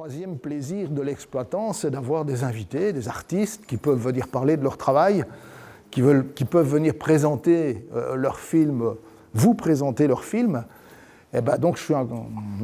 troisième plaisir de l'exploitant, c'est d'avoir des invités, des artistes qui peuvent venir parler de leur travail, qui peuvent venir présenter leur film, vous présenter leur film. Et ben donc je suis un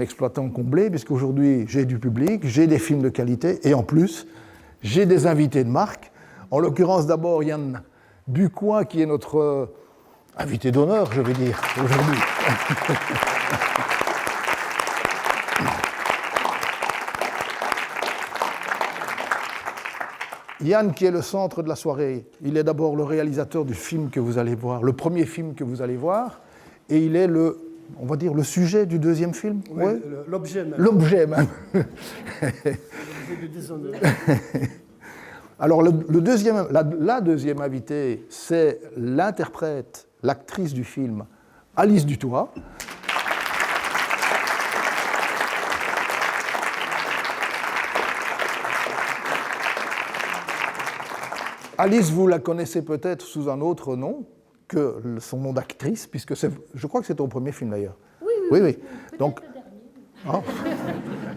exploitant comblé, puisqu'aujourd'hui j'ai du public, j'ai des films de qualité, et en plus, j'ai des invités de marque. En l'occurrence, d'abord, Yann Bucois, qui est notre invité d'honneur, je vais dire, aujourd'hui. Yann, qui est le centre de la soirée, il est d'abord le réalisateur du film que vous allez voir, le premier film que vous allez voir, et il est on va dire, le sujet du deuxième film. Oui, ouais. L'objet même. L'objet même. L'objet du déshonneur. Alors, la deuxième invitée, c'est l'interprète, l'actrice du film, Alice Dutoit. Alice, vous la connaissez peut-être sous un autre nom que son nom d'actrice, puisque je crois que c'est ton premier film d'ailleurs. Oui. Donc,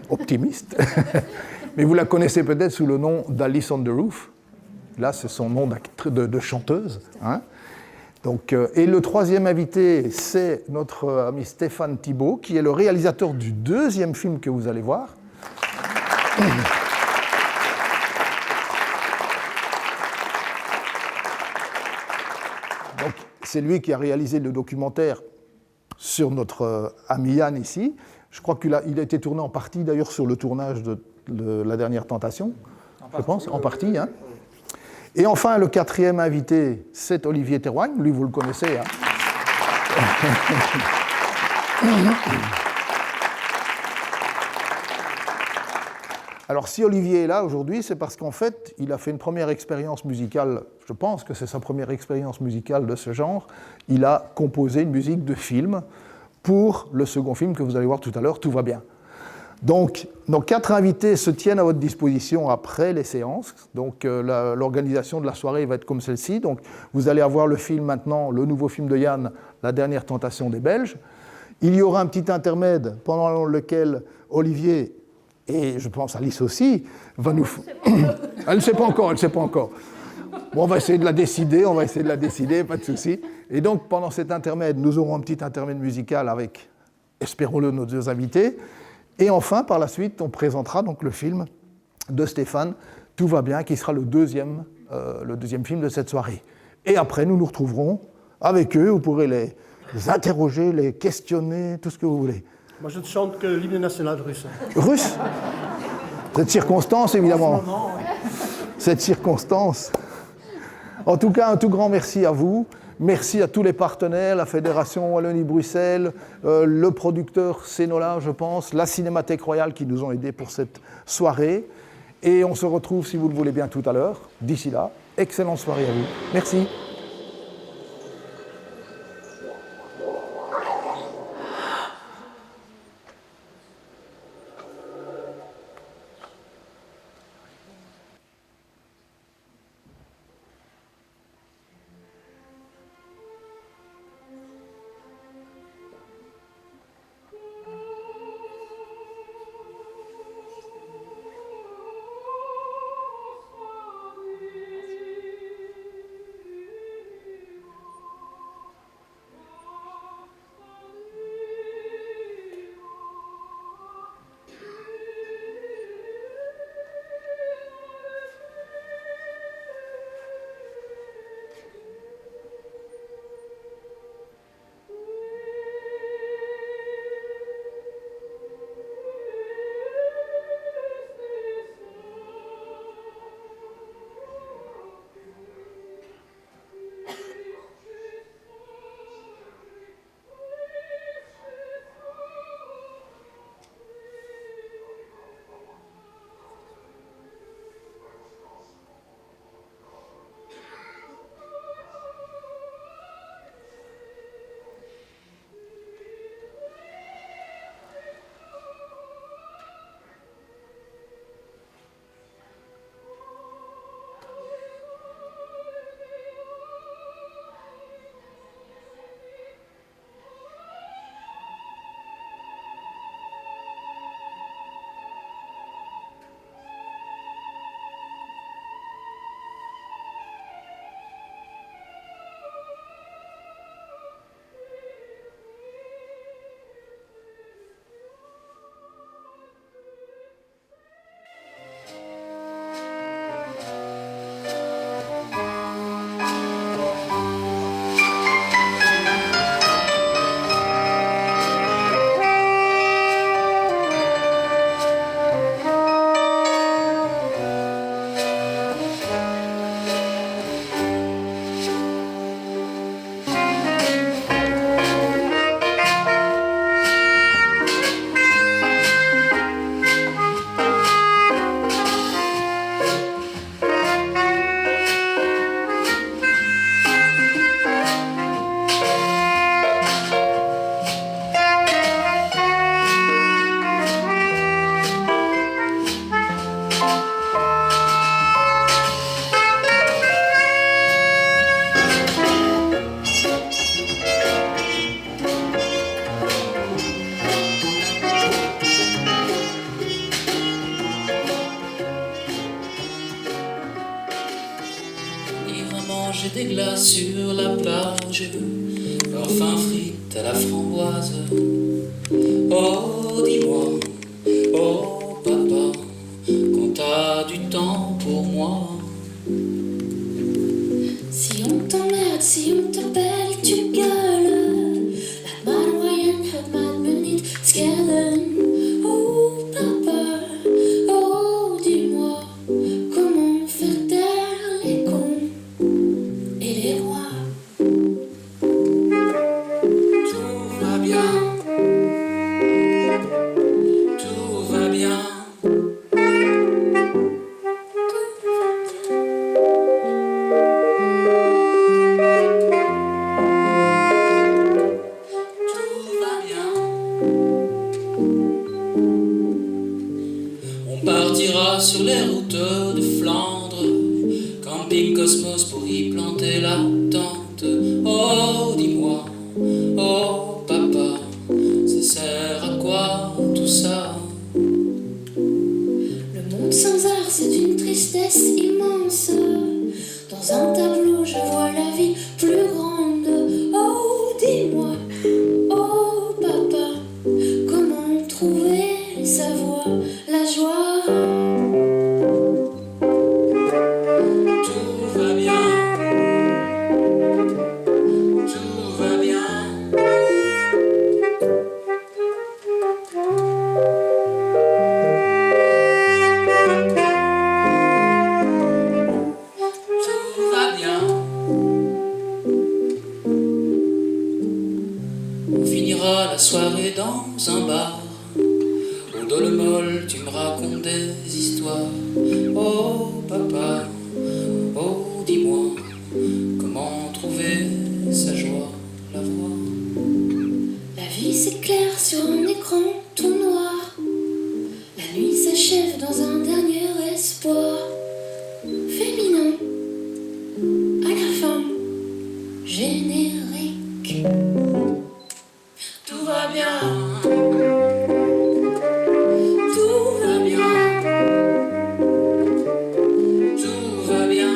optimiste. Mais vous la connaissez peut-être sous le nom d'Alice on the Roof. Là, c'est son nom de chanteuse. Hein. Donc, et le troisième invité, c'est notre ami Stéphane Thibault, qui est le réalisateur du deuxième film que vous allez voir. Donc, c'est lui qui a réalisé le documentaire sur notre ami Yann ici. Je crois qu'il a été tourné en partie d'ailleurs sur le tournage de La Dernière Tentation, je pense, en partie. Hein. Et enfin, le quatrième invité, c'est Olivier Théroigne. Lui, vous le connaissez. Hein. Alors, si Olivier est là aujourd'hui, c'est parce qu'en fait, il a fait une première expérience musicale. Je pense que c'est sa première expérience musicale de ce genre. Il a composé une musique de film pour le second film que vous allez voir tout à l'heure, Tout va bien. Donc, nos 4 invités se tiennent à votre disposition après les séances. Donc, l'organisation de la soirée va être comme celle-ci. Donc, vous allez avoir le film maintenant, le nouveau film de Yann, La Dernière Tentation des Belges. Il y aura un petit intermède pendant lequel Olivier, et je pense Alice aussi, va nous... Elle ne sait pas encore. Bon, on va essayer de la décider, pas de souci. Et donc, pendant cet intermède, nous aurons un petit intermède musical avec, espérons-le, nos 2 invités. Et enfin, par la suite, on présentera donc le film de Stéphane, Tout va bien, qui sera le deuxième film de cette soirée. Et après, nous nous retrouverons avec eux. Vous pourrez les interroger, les questionner, tout ce que vous voulez. Moi, je ne chante que l'hymne national russe. Russe ? Cette circonstance, évidemment. En ce moment, oui. Cette circonstance. En tout cas, un tout grand merci à vous. Merci à tous les partenaires, la Fédération Wallonie-Bruxelles, le producteur Cénola, je pense, la Cinémathèque Royale qui nous ont aidés pour cette soirée. Et on se retrouve, si vous le voulez bien, tout à l'heure. D'ici là, excellente soirée à vous. Merci. manger des glaces sur la plage, parfum frites à la framboise. Oh, dis-moi, oh papa, quand t'as du temps pour moi. Si on t'emmerde, si on t'appelle, tu gueules. La moyenne hat man me niet schelen. Oh papa, oh dis-moi, comment faire taire les cons et les rois. Tout va bien, tout va bien. Tout va bien. On partira sur les routes de Flandre, camping Cosmos pour y planter la tente. Oh, dis-moi, oh papa, ça sert à quoi tout ça? Le monde sans art, c'est une tristesse immense. Dans un tableau, je vois la vie plus grande. Oh, dis-moi, oh papa, comment trouver sa voie, la joie. Tout va bien, tout va bien. Tout va bien. On finira la soirée dans un bar. Au dos le molle, tu me racontes des histoires. Oh papa, oh dis-moi, comment trouver sa joie, la voix. La vie s'éclaire sur un écran tout noir. La nuit s'achève dans un dernier espoir féminin. À la fin, générique. Tout va bien, tout va bien, tout va bien.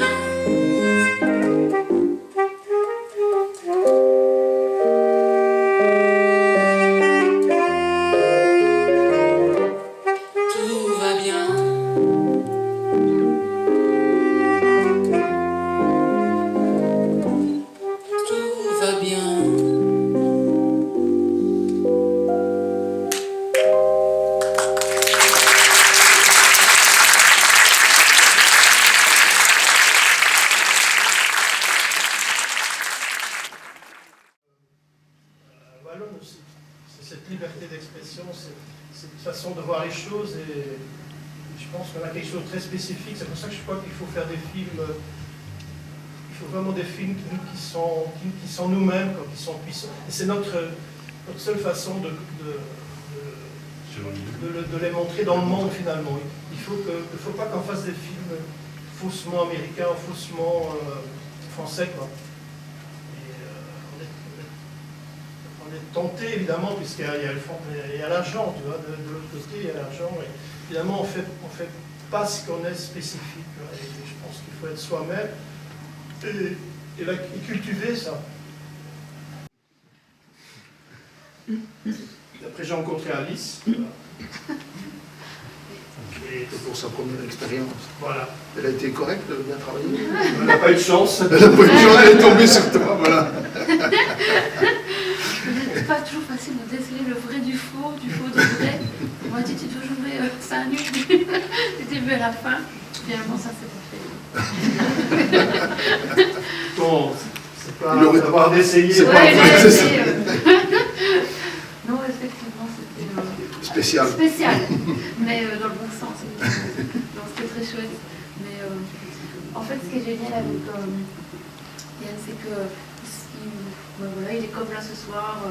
Tout va bien. Tout va bien. Wallonne aussi. C'est cette liberté d'expression, c'est cette façon de voir les choses et je pense qu'on a quelque chose de très spécifique. C'est pour ça que je crois qu'il faut faire des films, il faut vraiment des films qui sont nous-mêmes, qui sont puissants. Et c'est notre seule façon de les montrer dans le monde finalement. Il ne faut pas qu'on fasse des films faussement américains, faussement français, quoi. On est tenté évidemment, puisqu'il y a l'argent, tu vois, de l'autre côté il y a l'argent, et évidemment on fait pas ce qu'on est spécifique, et je pense qu'il faut être soi-même et cultiver ça. Après j'ai rencontré Alice, C'était pour sa première expérience. voilà. Elle a été correcte, bien travaillée. Elle n'a pas eu de chance. Elle n'a pas eu de chance, elle est tombée sur toi, voilà. C'est pas toujours facile de déceler le vrai du faux du vrai. On m'a dit tu dois jouer 5 minutes du début à la fin. Finalement ça c'est pas fait. Bon, c'est pas Il aurait d'avoir d'essayer. c'est Ouais, pas j'ai vrai, c'est essayé, ça. Non effectivement c'était Spécial. spécial, mais dans le bon sens. Donc c'était très chouette. Mais en fait ce qui est génial avec Yann c'est que voilà, il est comme là ce soir.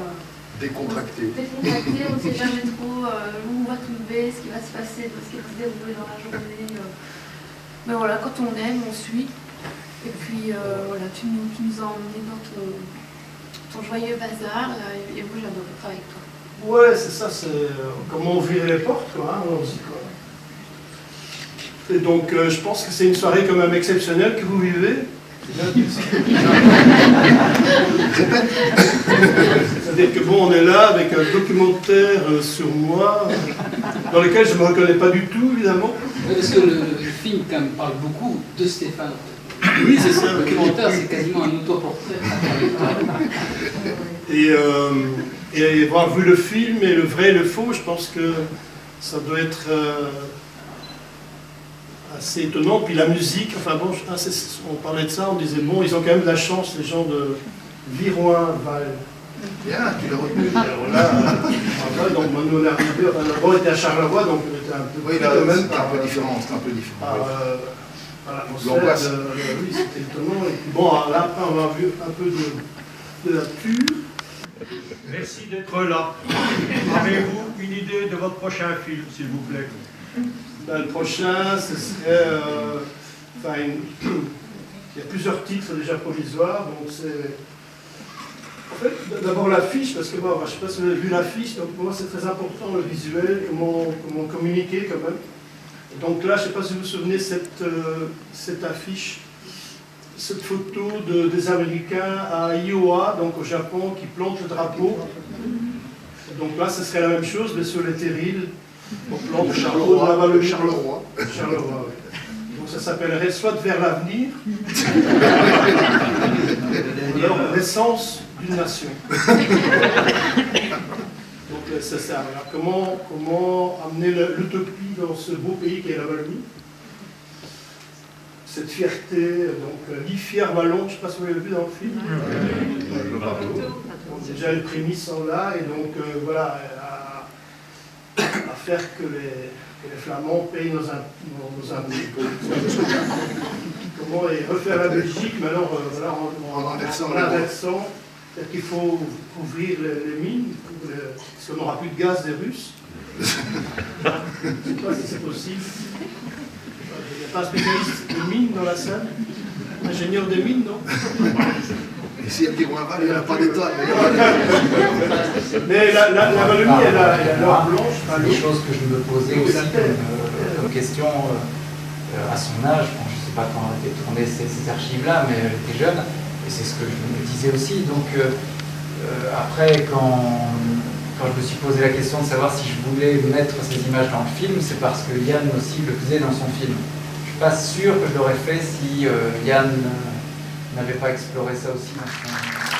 Décontracté. Décontracté, on ne sait jamais trop où on va tomber, ce qui va se passer, ce qui va se dérouler dans la journée. Mais voilà, quand on aime, on suit. Et puis voilà, tu nous as emmenés dans ton joyeux bazar. Et moi, j'adore être avec toi. Ouais, c'est ça, c'est comment ouvrir les portes, quoi, hein, on dit, quoi. Et donc, je pense que c'est une soirée quand même exceptionnelle que vous vivez. C'est-à-dire que bon, on est là avec un documentaire sur moi, dans lequel je ne me reconnais pas du tout, évidemment. Parce que le film quand même parle beaucoup de Stéphane. Oui, c'est ça. Le documentaire, c'est quasiment un autoportrait. Et avoir vu le film et le vrai et le faux, je pense que ça doit être assez étonnant. Puis la musique, enfin bon, on parlait de ça, on disait bon, ils ont quand même de la chance, les gens de Viroin-Val. Bien, tu l'as retenu. Alors là, donc nous on est arrivé, enfin, d'abord on était à Charleroi, donc on était un peu Oui, là, quand même. c'est un peu différent, c'est un peu différent. Voilà, L'angoisse. oui, c'était étonnant. Et puis bon, là après on a vu un peu de la pure. Merci d'être là. Avez-vous une idée de votre prochain film, s'il vous plaît? Ben, le prochain, ce serait. Il y a plusieurs titres déjà provisoires, donc c'est. En fait, d'abord l'affiche, parce que moi, je ne sais pas si vous avez vu l'affiche, donc pour moi c'est très important le visuel, comment communiquer quand même. Donc là, je ne sais pas si vous vous souvenez cette affiche, cette photo des Américains à Iowa, donc au Japon, qui plantent le drapeau. Donc là, ce serait la même chose, mais sur les terrils. On plante le Charleroi. Charleroi. Charleroi, oui. Donc ça s'appellerait Soit vers l'avenir, ou alors Naissance d'une nation. Donc c'est ça. Alors, comment amener l'utopie dans ce beau pays qu'est la Wallonie? Cette fierté, donc l'I-Fier Wallon, je ne sais pas si vous l'avez vu dans le film. Donc, déjà les prémices sont là, et donc voilà, à faire que les Flamands payent nos impôts. Comment refaire la Belgique maintenant voilà, en inversant. C'est-à-dire qu'il faut ouvrir les mines, parce qu'on n'aura plus de gaz des Russes. Je ne sais pas si c'est possible. Il n'y a pas un spécialiste de mines dans la salle? Ingénieur des mines, non? Ici, à Viroin-Val, il n'y a pas d'État. Mais la Wallonie, elle a l'or blanche. C'est des choses que je me posais aussi comme question à son âge. Bon, je ne sais pas quand elle a fait tourner ces archives-là, mais elle était jeune. Et c'est ce que je me disais aussi. Donc après, quand je me suis posé la question de savoir si je voulais mettre ces images dans le film, c'est parce que Yann aussi le faisait dans son film. Je ne suis pas sûr que je l'aurais fait si Yann n'avait pas exploré ça aussi dans son...